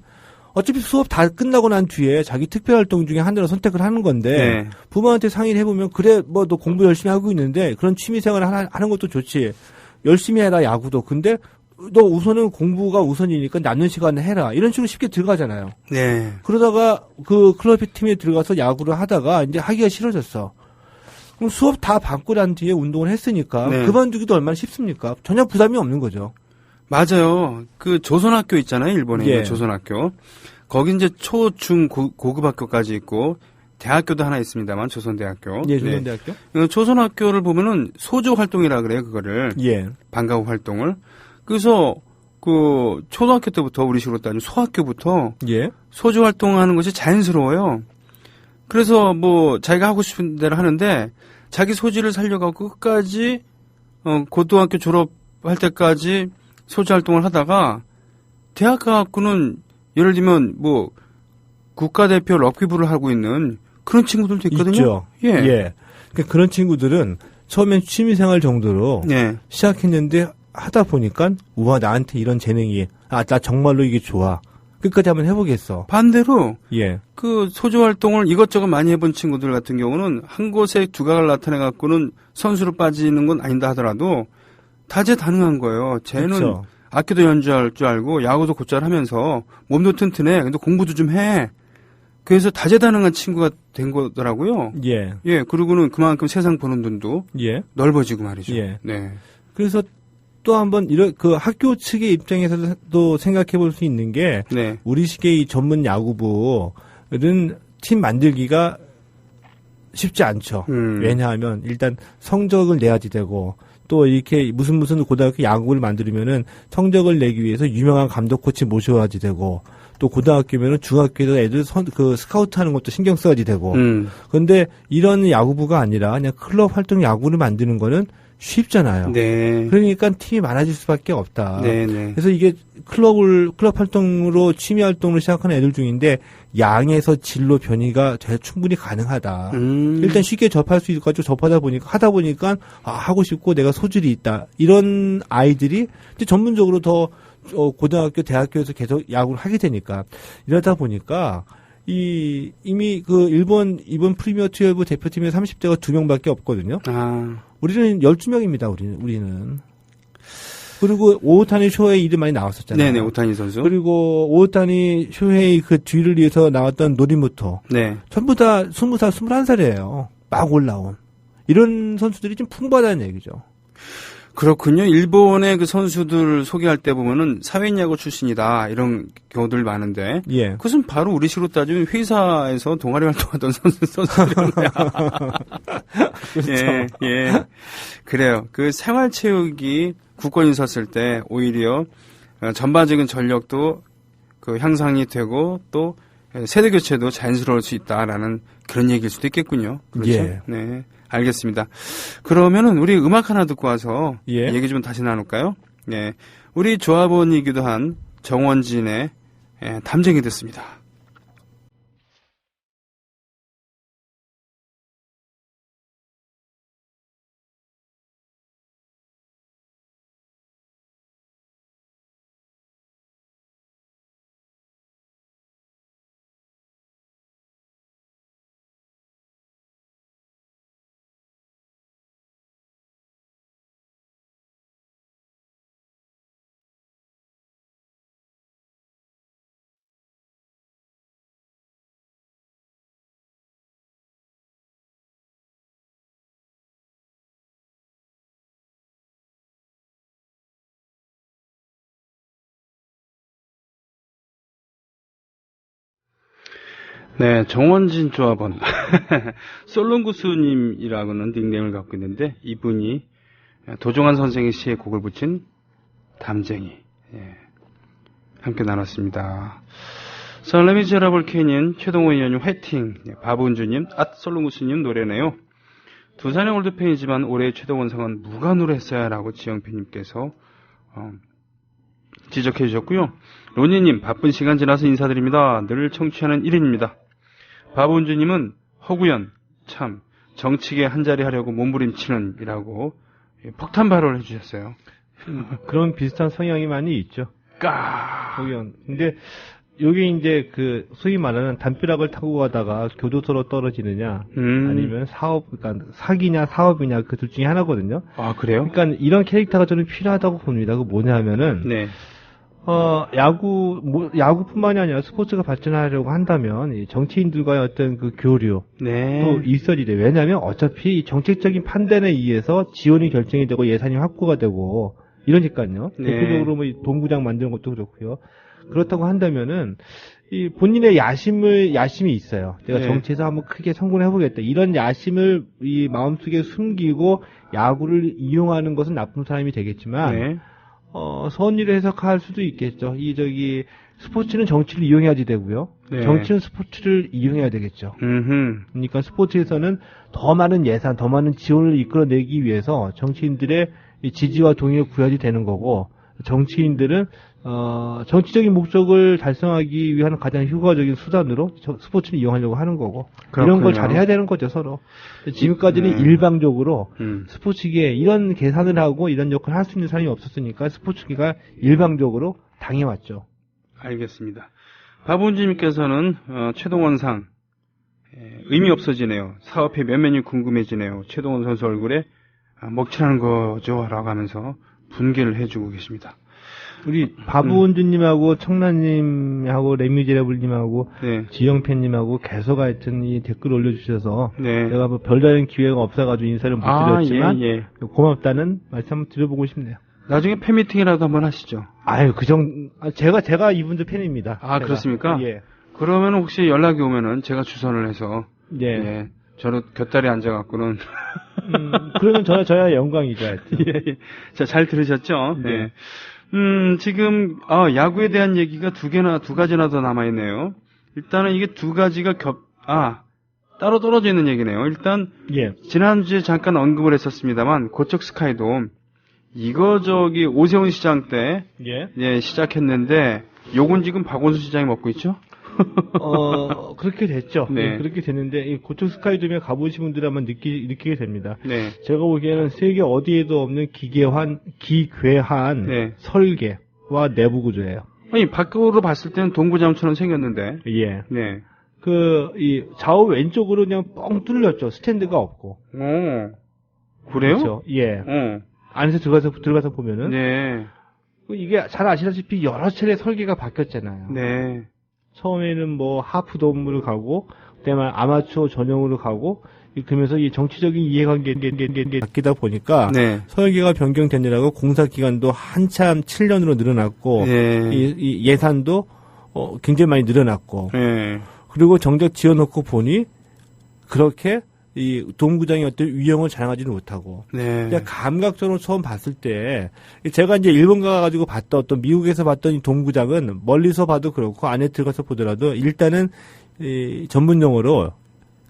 어차피 수업 다 끝나고 난 뒤에 자기 특별활동 중에 하나를 선택을 하는 건데 네. 부모한테 상의를 해보면 그래 뭐 너 공부 열심히 하고 있는데 그런 취미생활을 하는 것도 좋지. 열심히 해라 야구도. 근데 너 우선은 공부가 우선이니까 남는 시간에 해라. 이런 식으로 쉽게 들어가잖아요. 네. 그러다가 그 클럽 팀에 들어가서 야구를 하다가 이제 하기가 싫어졌어. 그럼 수업 다 받고 난 뒤에 운동을 했으니까 네. 그만두기도 얼마나 쉽습니까? 전혀 부담이 없는 거죠. 맞아요. 그 조선학교 있잖아요. 일본에 예. 있는 조선학교. 거기 이제 초, 중, 고급 학교까지 있고 대학교도 하나 있습니다만 조선대학교. 예, 조선대학교. 네. 조선학교를 보면은 소조 활동이라 그래요. 그거를. 예. 방과 후 활동을. 그래서 그 초등학교 때부터 우리 식으로 따지면 소학교부터 예. 소조 활동하는 것이 자연스러워요. 그래서 뭐 자기가 하고 싶은 대로 하는데 자기 소질을 살려갖고 끝까지 고등학교 졸업할 때까지 소조 활동을 하다가 대학 가갖고는 예를 들면 뭐 국가대표 럭비부를 하고 있는 그런 친구들도 있거든요. 있죠. 예. 예. 그러니까 그런 친구들은 처음엔 취미생활 정도로 예. 시작했는데 하다 보니까 우와 나한테 이런 재능이 나 정말로 이게 좋아. 끝까지 한번 해보겠어. 반대로 예. 그 소조 활동을 이것저것 많이 해본 친구들 같은 경우는 한 곳에 두각을 나타내 갖고는 선수로 빠지는 건 아닌다 하더라도 다재다능한 거예요. 쟤는 그쵸. 악기도 연주할 줄 알고 야구도 곧잘 하면서 몸도 튼튼해. 근데 공부도 좀 해. 그래서 다재다능한 친구가 된 거더라고요. 예. 예, 그리고는 그만큼 세상 보는 눈도 예. 넓어지고 말이죠. 예. 네. 그래서 또 한번 이런 그 학교 측의 입장에서도 생각해 볼 수 있는 게 네. 우리식의 이 전문 야구부는 팀 만들기가 쉽지 않죠. 왜냐하면 일단 성적을 내야지 되고 또 이렇게 무슨 고등학교 야구를 만들면은 성적을 내기 위해서 유명한 감독 코치 모셔야지 되고 또 고등학교면은 중학교에서 애들 그 스카우트 하는 것도 신경 써야지 되고. 그런데 이런 야구부가 아니라 그냥 클럽 활동 야구를 만드는 거는 쉽잖아요. 네. 그러니까 팀이 많아질 수밖에 없다. 네, 네. 그래서 이게 클럽 활동으로 취미 활동을 시작하는 애들 중인데 양에서 질로 변이가 충분히 가능하다. 일단 쉽게 접할 수 있고 하다 보니까 하고 싶고 내가 소질이 있다. 이런 아이들이 이제 전문적으로 더 고등학교, 대학교에서 계속 야구를 하게 되니까 이러다 보니까 이미 그 이번 프리미어 12 대표팀의 30대가 2명밖에 없거든요. 우리는 12명입니다, 우리는. 그리고 오타니 쇼헤이 이름 많이 나왔었잖아요. 네네, 오타니 선수. 그리고 오타니 쇼헤이 그 뒤를 이어서 나왔던 노리모토. 네. 전부 다 20살, 21살이에요. 막 올라온. 이런 선수들이 좀 풍부하다는 얘기죠. 그렇군요. 일본의 그 선수들 소개할 때 보면은 사회인야구 출신이다 이런 경우들 많은데, 예. 그것은 바로 우리식으로 따지면 회사에서 동아리 활동하던 선수들이었나요? 그렇죠. 예, 예. 그래요. 그 생활체육이 국권이 섰을 때 오히려 전반적인 전력도 그 향상이 되고 또 세대 교체도 자연스러울 수 있다라는 그런 얘기일 수도 있겠군요. 그렇죠? 예. 네. 알겠습니다. 그러면은 우리 음악 하나 듣고 와서 예. 얘기 좀 다시 나눌까요? 네. 우리 조합원이기도 한 정원진의 담쟁이 듣습니다. 네, 정원진 조합원. 솔롱구스님이라고는 닉네임을 갖고 있는데, 이분이 도종환 선생의 시에 곡을 붙인 담쟁이. 예, 함께 나눴습니다. 설레미제라블 캐니언, 최동호 의원님 화이팅. 예, 바본주님, 솔롱구스님 노래네요. 두산의 올드팬이지만 올해의 최동원상은 무관으로 했어야 라고 지영필님께서 지적해 주셨고요. 로니님, 바쁜 시간 지나서 인사드립니다. 늘 청취하는 1인입니다. 바본주님은 허구연, 참 정치계 한자리 하려고 몸부림치는 이라고 폭탄 발언을 해주셨어요. 그런 비슷한 성향이 많이 있죠. 성향. 근데 요게 이제 그 소위 말하는 담벼락을 타고 가다가 교도소로 떨어지느냐 아니면 그러니까 사기냐 사업이냐 그 둘 중에 하나거든요. 아, 그래요? 그러니까 이런 캐릭터가 저는 필요하다고 봅니다. 그 뭐냐면은 네. 야구뿐만이 아니라 스포츠가 발전하려고 한다면 이 정치인들과의 어떤 그 교류 네. 또 있어야 돼요. 왜냐하면 어차피 이 정책적인 판단에 의해서 지원이 결정이 되고 예산이 확보가 되고 이러니까요. 네. 대표적으로 뭐 이 동구장 만드는 것도 그렇고요. 그렇다고 한다면은 이 본인의 야심이 있어요. 내가 네. 정치에서 한번 크게 성공을 해보겠다. 이런 야심을 이 마음속에 숨기고 야구를 이용하는 것은 나쁜 사람이 되겠지만 네. 선의를 해석할 수도 있겠죠. 스포츠는 정치를 이용해야지 되고요. 네. 정치는 스포츠를 이용해야 되겠죠. 음흠. 그러니까 스포츠에서는 더 많은 예산, 더 많은 지원을 이끌어내기 위해서 정치인들의 이 지지와 동의를 구해야지 되는 거고, 정치인들은 정치적인 목적을 달성하기 위한 가장 효과적인 수단으로 스포츠를 이용하려고 하는 거고, 그렇군요. 이런 걸 잘해야 되는 거죠, 서로. 지금까지는 일방적으로 스포츠계에 이런 계산을 하고 이런 역할을 할 수 있는 사람이 없었으니까 스포츠계가 일방적으로 당해왔죠. 알겠습니다. 박원진님께서는 최동원상 의미 없어지네요. 사업회 면면이 궁금해지네요. 최동원 선수 얼굴에 먹칠하는 거죠 라고 하면서 분개를 해주고 계십니다. 우리 바보원주님하고 청라님하고 레미제라블님하고 네. 지영팬님하고 계속 하여튼 이 댓글 올려주셔서 네. 제가 뭐 별다른 기회가 없어가지고 인사를 못 드렸지만 예. 고맙다는 말씀 한번 드려보고 싶네요. 나중에 팬미팅이라도 한번 하시죠. 아유 제가 이분들 팬입니다. 아, 제가. 그렇습니까? 예. 그러면 혹시 연락이 오면은 제가 주선을 해서 예. 예, 저는 곁다리에 앉아갖고는 그러면 저야 영광이죠. 하여튼. 예. 자, 잘 들으셨죠? 네. 네. 지금 야구에 대한 얘기가 두 가지나 더 남아있네요. 일단은 이게 두 가지가 따로 떨어져 있는 얘기네요. 일단 예. 지난주에 잠깐 언급을 했었습니다만 고척 스카이돔 이거 오세훈 시장 때 예. 시작했는데 요건 지금 박원순 시장이 먹고 있죠? 그렇게 됐죠. 네. 예, 그렇게 됐는데 이 고척 스카이돔에 가보신 분들 한번 느끼게 됩니다. 네. 제가 보기에는 세계 어디에도 없는 기괴한 네. 설계와 내부 구조예요. 아니 밖으로 봤을 때는 동부장처럼 생겼는데. 예. 네. 이 좌우 왼쪽으로 그냥 뻥 뚫렸죠. 스탠드가 없고. 오. 그래요? 그렇죠. 예. 안에서 들어가서 보면은. 네. 이게 잘 아시다시피 여러 차례 설계가 바뀌었잖아요. 네. 처음에는 뭐 하프돔으로 가고, 그다음에 아마추어 전용으로 가고, 그러면서 이 정치적인 이해관계 바뀌다 보니까 네. 설계가 변경되느라고 공사 기간도 한참 7년으로 늘어났고, 네. 이 예산도 굉장히 많이 늘어났고, 네. 그리고 정작 지어놓고 보니 그렇게 이 동구장의 어떤 위용을 자랑하지는 못하고, 네. 그냥 감각적으로 처음 봤을 때 제가 이제 일본 가가지고 봤던 어떤 미국에서 봤던 이 동구장은 멀리서 봐도 그렇고 안에 들어가서 보더라도 일단은 이 전문 용어로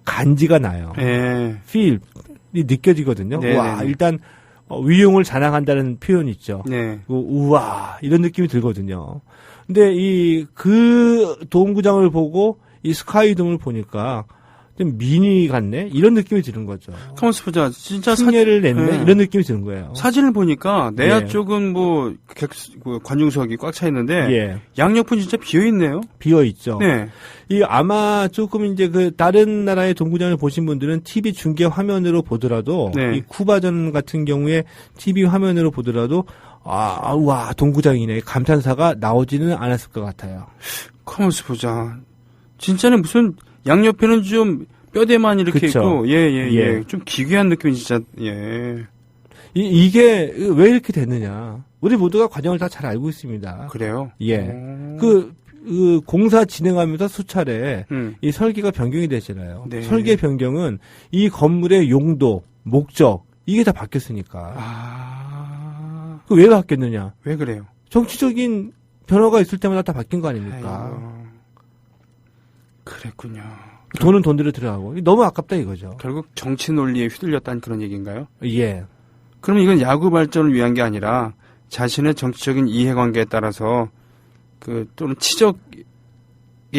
간지가 나요. 네. 필이 느껴지거든요. 네, 와, 네. 일단 위용을 자랑한다는 표현이 있죠. 네. 우와 이런 느낌이 들거든요. 근데 그 동구장을 보고 이 스카이돔을 보니까 좀 미니 같네? 이런 느낌이 드는 거죠. 가만있어 보자. 진짜 승례를 냈네? 네. 이런 느낌이 드는 거예요. 사진을 보니까 내야 예. 쪽은 관중석이 꽉 차 있는데 예. 양옆은 진짜 비어 있네요. 비어있죠. 네. 아마 조금 이제 다른 나라의 동구장을 보신 분들은 TV 중계 화면으로 보더라도, 네. 이 쿠바전 같은 경우에 TV 화면으로 보더라도, 와, 동구장이네. 감탄사가 나오지는 않았을 것 같아요. 가만있어 보자. 진짜는 무슨 양옆에는 좀 뼈대만 이렇게 그쵸. 있고, 예. 예. 좀 기괴한 느낌이 진짜, 예. 이게 왜 이렇게 됐느냐. 우리 모두가 과정을 다 잘 알고 있습니다. 그래요? 예. 공사 진행하면서 수차례 이 설계가 변경이 되잖아요. 네. 설계 변경은 이 건물의 용도, 목적, 이게 다 바뀌었으니까. 왜 바뀌었느냐. 왜 그래요? 정치적인 변화가 있을 때마다 다 바뀐 거 아닙니까? 아이고. 그랬군요. 돈은 돈대로 들어가고. 너무 아깝다 이거죠. 결국 정치 논리에 휘둘렸다는 그런 얘기인가요? 예. 그럼 이건 야구 발전을 위한 게 아니라 자신의 정치적인 이해관계에 따라서 또는 치적이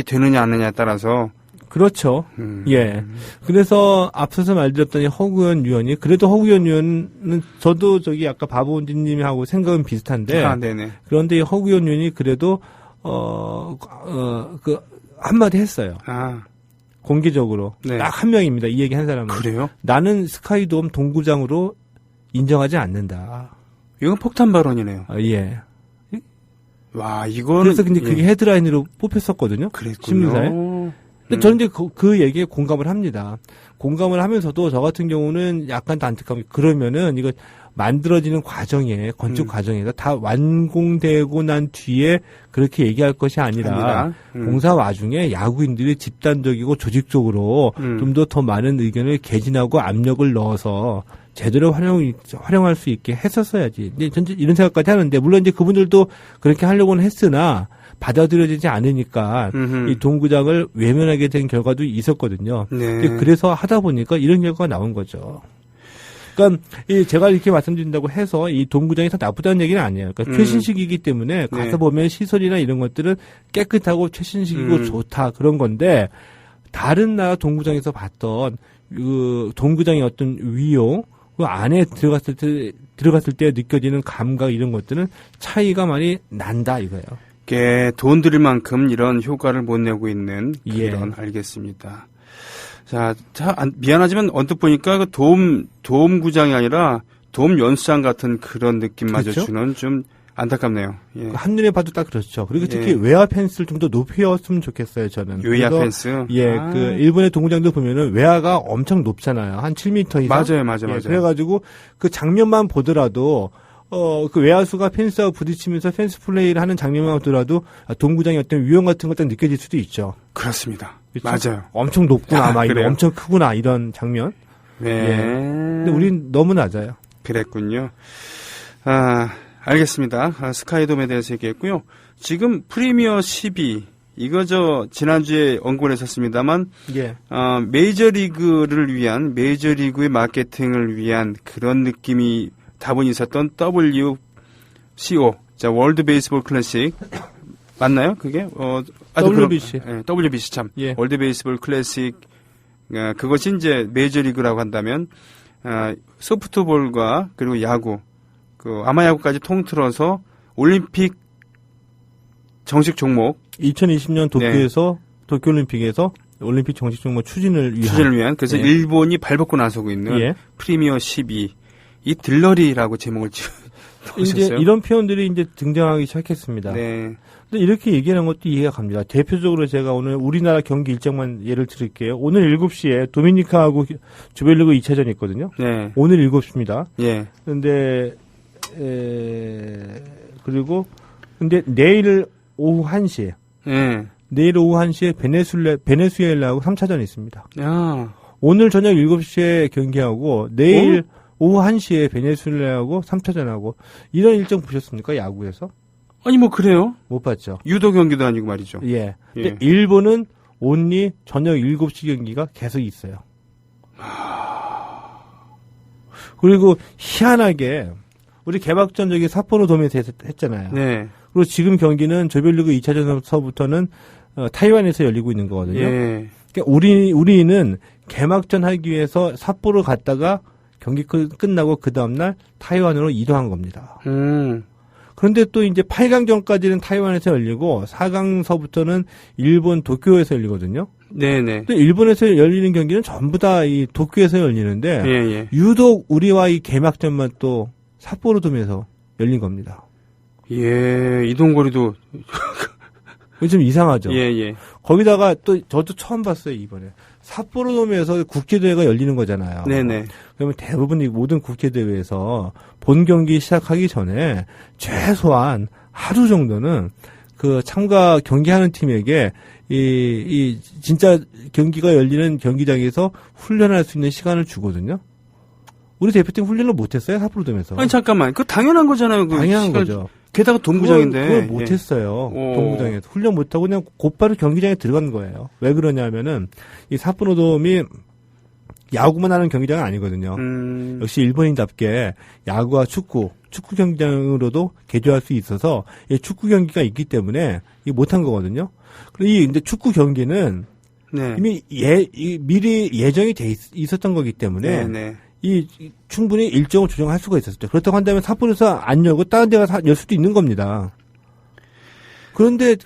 되느냐 안 되느냐에 따라서 그렇죠. 예. 그래서 앞서서 말드렸더니 허구현 위원이 그래도 허구현 위원은 저도 저기 아까 바보원진님하고 생각은 비슷한데 아, 네네. 그런데 이 허구현 위원이 그래도 그 한마디 했어요. 아, 공개적으로 네. 딱 한 명입니다. 이 얘기 한 사람은 그래요? 나는 스카이돔 동구장으로 인정하지 않는다. 이건 폭탄 발언이네요. 아, 예. 와, 이거는. 그래서 근데 예. 그게 헤드라인으로 뽑혔었거든요. 그랬군요. 신문사에. 근데 저는 이제 그 얘기에 공감을 합니다. 공감을 하면서도 저 같은 경우는 약간 안타까운 그러면은 이거 만들어지는 과정에 건축 과정에서 다 완공되고 난 뒤에 그렇게 얘기할 것이 아니라 공사 와중에 야구인들이 집단적이고 조직적으로 좀 더 많은 의견을 개진하고 압력을 넣어서 제대로 활용할 수 있게 했었어야지. 이제 전체 이런 생각까지 하는데 물론 이제 그분들도 그렇게 하려고는 했으나 받아들여지지 않으니까 이 동구장을 외면하게 된 결과도 있었거든요. 네. 그래서 하다 보니까 이런 결과가 나온 거죠. 그러니까 제가 이렇게 말씀드린다고 해서 이 동구장이 더 나쁘다는 얘기는 아니에요. 그러니까 최신식이기 때문에 가서 네. 보면 시설이나 이런 것들은 깨끗하고 최신식이고 좋다 그런 건데 다른 나라 동구장에서 봤던 그 동구장의 어떤 위용 그 안에 들어갔을 때 느껴지는 감각 이런 것들은 차이가 많이 난다 이거예요. 게 돈 들일 만큼 이런 효과를 못 내고 있는 예. 그런 알겠습니다. 자, 미안하지만 언뜻 보니까 그 도움구장이 아니라 도움연수장 같은 그런 느낌마저 그렇죠? 주는 좀 안타깝네요. 예. 한눈에 봐도 딱 그렇죠. 그리고 특히 예. 외야 펜스를 좀 더 높였으면 좋겠어요, 저는. 외야 그래서 펜스. 예, 아. 그 일본의 동구장도 보면은 외야가 엄청 높잖아요. 한 7m 이상. 맞아요. 그래가지고 그 장면만 보더라도 그 외야수가 펜스하고 부딪히면서 펜스 플레이를 하는 장면만 보더라도 동구장의 어떤 위험 같은 것 딱 느껴질 수도 있죠. 그렇습니다. 그렇죠? 맞아요. 엄청 높구나, 막 이거 그래요? 엄청 크구나 이런 장면. 네. 예. 근데 우린 너무 낮아요. 그랬군요. 아, 알겠습니다. 스카이돔에 대해서 얘기했고요. 지금 프리미어 12 이거 지난주에 언급을 했었습니다.만 예. 메이저리그를 위한 메이저리그의 마케팅을 위한 그런 느낌이 다분히 있었던 WCO, 자 월드 베이스볼 클래식 맞나요? 그게 WBC. WBC 참 예. 월드 베이스볼 클래식 그것이 이제 메이저리그라고 한다면 소프트볼과 그리고 야구 그 아마야구까지 통틀어서 올림픽 정식 종목 2020년 도쿄에서 도쿄올림픽에서 올림픽 정식 종목 추진을 위한 그래서 예. 일본이 발벗고 나서고 있는 예. 프리미어 12 이 들러리라고 제목을 이제 지으셨어요. 이런 표현들이 이제 등장하기 시작했습니다. 네. 근데 이렇게 얘기하는 것도 이해가 갑니다. 대표적으로 제가 오늘 우리나라 경기 일정만 예를 들을게요. 오늘 7시에 도미니카하고 조별리그 2차전이 있거든요. 네. 오늘 7시입니다. 예. 근데 근데 내일 오후 1시에 예. 내일 오후 1시에 베네수엘라하고 3차전이 있습니다. 야. 오늘 저녁 7시에 경기하고 내일 오후 1시에 베네수엘라하고 3차전하고 이런 일정 보셨습니까? 야구에서? 아니 뭐 그래요? 못 봤죠. 유도 경기도 아니고 말이죠. 예. 근데 예. 일본은 온리 저녁 7시 경기가 계속 있어요. 그리고 희한하게 우리 개막전 저기 삿포로 돔에서 했잖아요. 네. 그리고 지금 경기는 조별리그 2차전서부터는 타이완에서 열리고 있는 거거든요. 예. 그러니까 우리는 개막전 하기 위해서 삿포로 갔다가 경기 끝나고 그 다음날 타이완으로 이동한 겁니다. 그런데 또 이제 8강전까지는 타이완에서 열리고 4강서부터는 일본 도쿄에서 열리거든요. 네네. 근데 일본에서 열리는 경기는 전부 다 이 도쿄에서 열리는데 예. 유독 우리와 이 개막전만 또 삿포로돔에서 열린 겁니다. 예. 이동거리도 이거 좀 이상하죠. 예. 거기다가 또 저도 처음 봤어요 이번에 삿포로돔에서 국제대회가 열리는 거잖아요. 네네. 그러면 대부분 이 모든 국제대회에서 본 경기 시작하기 전에 최소한 하루 정도는 그 참가 경기하는 팀에게 이 진짜 경기가 열리는 경기장에서 훈련할 수 있는 시간을 주거든요. 우리 대표팀 훈련을 못했어요 삿포로돔에서. 아니 잠깐만. 그거 당연한 거잖아요. 그 당연한 시간, 거죠. 게다가 동구장인데. 그걸 못했어요. 동구장에서. 훈련 못하고 그냥 곧바로 경기장에 들어간 거예요. 왜 그러냐면은 이 삿포로돔이 야구만 하는 경기장은 아니거든요. 역시 일본인답게 야구와 축구 경기장으로도 개조할 수 있어서 이 축구 경기가 있기 때문에 이 못한 거거든요. 그리고 이 근데 축구 경기는 네. 이미 미리 예정이 돼 있었던 거기 때문에 네. 충분히 일정을 조정할 수가 있었죠. 그렇다고 한다면 삿포로에서 안 열고 다른 데가 열 수도 있는 겁니다. 그런데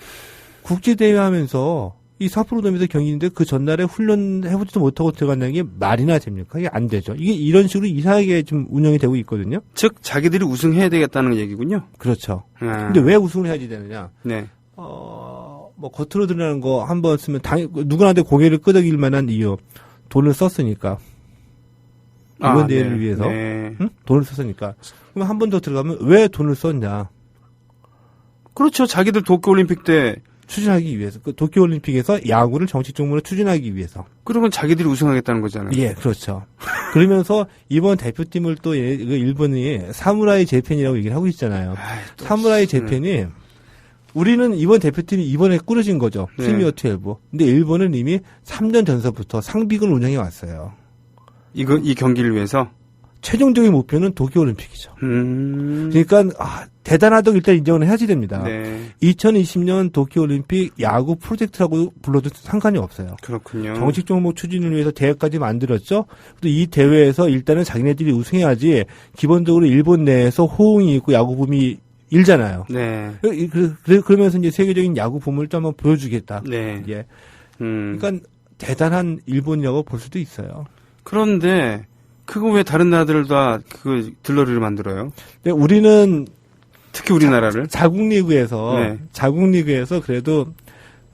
국제대회 하면서 이 삿포로돔에서 경기인데 그 전날에 훈련해보지도 못하고 들어간다는 게 말이나 됩니까? 이게 안 되죠. 이게 이런 식으로 이상하게 좀 운영이 되고 있거든요. 즉 자기들이 우승해야 되겠다는 얘기군요. 그렇죠. 근데 왜 우승을 해야지 되느냐? 네. 뭐 겉으로 드러나는 거 한 번 쓰면 누구나한테 고개를 끄덕일 만한 이유. 돈을 썼으니까. 이번 대회를 위해서. 네. 응? 돈을 썼으니까. 그럼 한 번 더 들어가면 왜 돈을 썼냐? 그렇죠. 자기들 도쿄올림픽 때 추진하기 위해서. 그 도쿄올림픽에서 야구를 정식 종목으로 추진하기 위해서. 그러면 자기들이 우승하겠다는 거잖아요. 예, 그렇죠. 그러면서 이번 대표팀을 또 일본이 사무라이 재팬이라고 얘기를 하고 있잖아요. 사무라이 재팬이 우리는 이번 대표팀이 이번에 꾸려진 거죠. 네. 프리미어 12. 근데 일본은 이미 3년 전서부터 상비군 운영해 왔어요. 이 경기를 위해서? 최종적인 목표는 도쿄올림픽이죠. 그러니까 대단하다고 일단 인정을 해야지 됩니다. 네. 2020년 도쿄올림픽 야구 프로젝트라고 불러도 상관이 없어요. 그렇군요. 정식 종목 추진을 위해서 대회까지 만들었죠. 또 이 대회에서 일단은 자기네들이 우승해야지 기본적으로 일본 내에서 호응이 있고 야구붐이 일잖아요. 네. 그러면서 이제 세계적인 야구 붐을 좀 한번 보여주겠다. 네. 예. 그러니까 대단한 일본이라고 볼 수도 있어요. 그런데 그거 왜 다른 나라들 다 그 들러리를 만들어요? 근데 우리는 특히 우리나라를 자국리그에서 그래도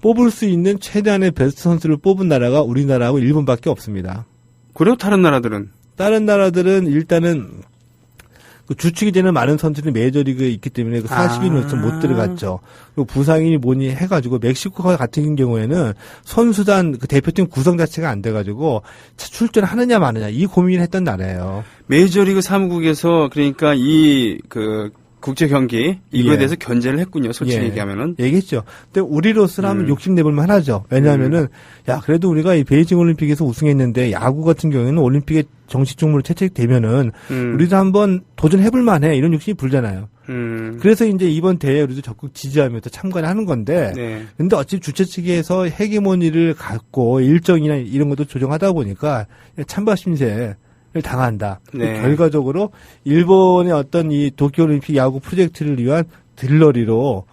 뽑을 수 있는 최대한의 베스트 선수를 뽑은 나라가 우리나라하고 일본밖에 없습니다. 그래요? 다른 나라들은? 다른 나라들은 일단은 그 주축이 되는 많은 선수들이 메이저리그에 있기 때문에 그 40인으로서 못 들어갔죠. 그리고 부상이 뭐니 해가지고 멕시코 같은 경우에는 선수단 그 대표팀 구성 자체가 안 돼가지고 출전하느냐 마느냐 이 고민을 했던 나라예요. 메이저리그 사무국에서 그러니까 그 국제 경기 이거에 예. 대해서 견제를 했군요. 솔직히 예. 얘기하면은. 얘기했죠. 근데 우리로서는 욕심내볼만 하죠. 왜냐하면은 야 그래도 우리가 이 베이징 올림픽에서 우승했는데 야구 같은 경우에는 올림픽에 정식 종목으로 채택되면은 우리도 한번 도전해볼만해 이런 욕심이 불잖아요. 그래서 이제 이번 대회에 우리도 적극 지지하면서 참가를 하는 건데. 네. 근데 어차피 주최 측에서 헤게모니를 갖고 일정이나 이런 것도 조정하다 보니까 찬밥 심세를 당한다. 네. 결과적으로 일본의 어떤 이 도쿄올림픽 야구 프로젝트를 위한 들러리로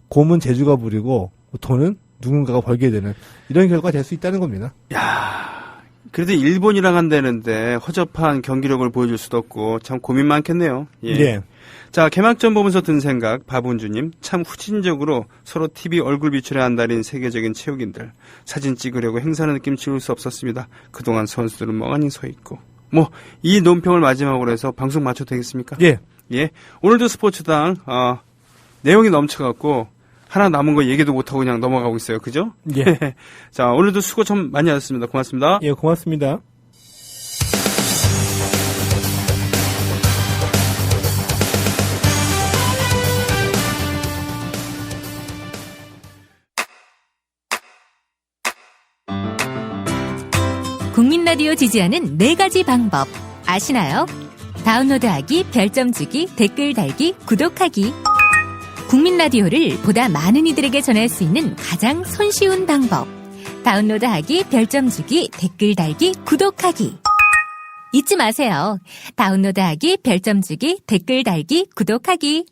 곰은 제주가 부리고 돈은 누군가가 벌게 되는 이런 결과가 될 수 있다는 겁니다. 야, 그래도 일본이랑 한다는데 허접한 경기력을 보여줄 수도 없고 참 고민 많겠네요. 예. 예. 자, 개막전 보면서 든 생각, 박은주님. 참 후진적으로 서로 TV 얼굴 비출에 안달인 세계적인 체육인들. 사진 찍으려고 행사하는 느낌 지울 수 없었습니다. 그동안 선수들은 멍하니 서 있고. 이 논평을 마지막으로 해서 방송 마쳐도 되겠습니까? 예. 예. 오늘도 스포츠당, 내용이 넘쳐갖고, 하나 남은 거 얘기도 못하고 그냥 넘어가고 있어요. 그죠? 예. 자, 오늘도 수고 참 많이 하셨습니다. 고맙습니다. 예, 고맙습니다. 국민 라디오 지지하는 4가지 방법 아시나요? 다운로드하기, 별점 주기, 댓글 달기, 구독하기. 국민 라디오를 보다 많은 이들에게 전할 수 있는 가장 손쉬운 방법. 다운로드하기, 별점 주기, 댓글 달기, 구독하기. 잊지 마세요. 다운로드하기, 별점 주기, 댓글 달기, 구독하기.